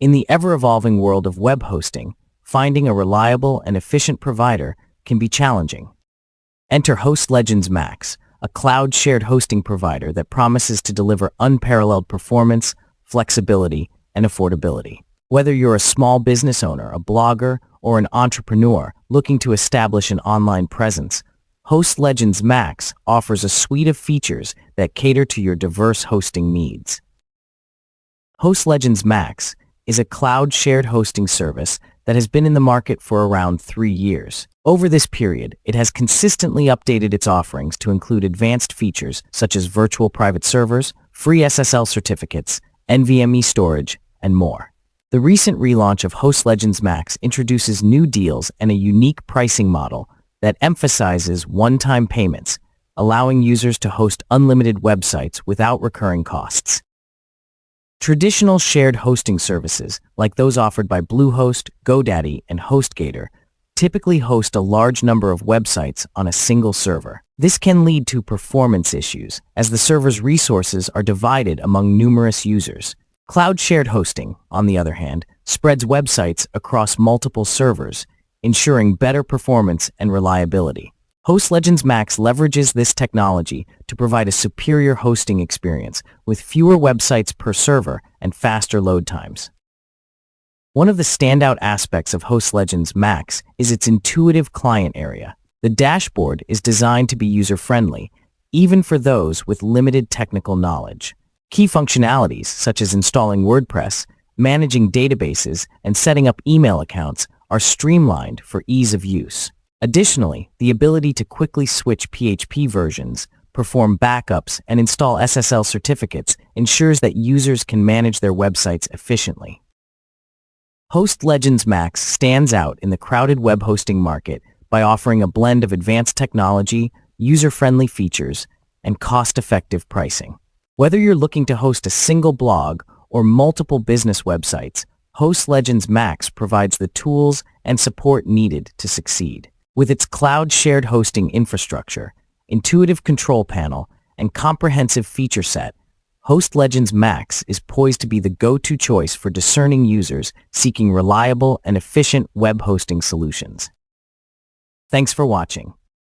In the ever-evolving world of web hosting, finding a reliable and efficient provider can be challenging. Enter HostLegends MAX, a cloud-shared hosting provider that promises to deliver unparalleled performance, flexibility, and affordability. Whether you're a small business owner, a blogger, or an entrepreneur looking to establish an online presence, HostLegends MAX offers a suite of features that cater to your diverse hosting needs. HostLegends MAX is a cloud-shared hosting service that has been in the market for around 3 years. Over this period, it has consistently updated its offerings to include advanced features such as virtual private servers, free SSL certificates, NVMe storage, and more. The recent relaunch of HostLegends MAX introduces new deals and a unique pricing model that emphasizes one-time payments, allowing users to host unlimited websites without recurring costs. Traditional shared hosting services, like those offered by Bluehost, GoDaddy, and HostGator, typically host a large number of websites on a single server. This can lead to performance issues, as the server's resources are divided among numerous users. Cloud shared hosting, on the other hand, spreads websites across multiple servers, ensuring better performance and reliability. HostLegends MAX leverages this technology to provide a superior hosting experience with fewer websites per server and faster load times. One of the standout aspects of HostLegends MAX is its intuitive client area. The dashboard is designed to be user-friendly, even for those with limited technical knowledge. Key functionalities, such as installing WordPress, managing databases, and setting up email accounts, are streamlined for ease of use. Additionally, the ability to quickly switch PHP versions, perform backups, and install SSL certificates ensures that users can manage their websites efficiently. HostLegends MAX stands out in the crowded web hosting market by offering a blend of advanced technology, user-friendly features, and cost-effective pricing. Whether you're looking to host a single blog or multiple business websites, HostLegends MAX provides the tools and support needed to succeed. With its cloud-shared hosting infrastructure, intuitive control panel, and comprehensive feature set, HostLegends MAX is poised to be the go-to choice for discerning users seeking reliable and efficient web hosting solutions. Thanks for watching.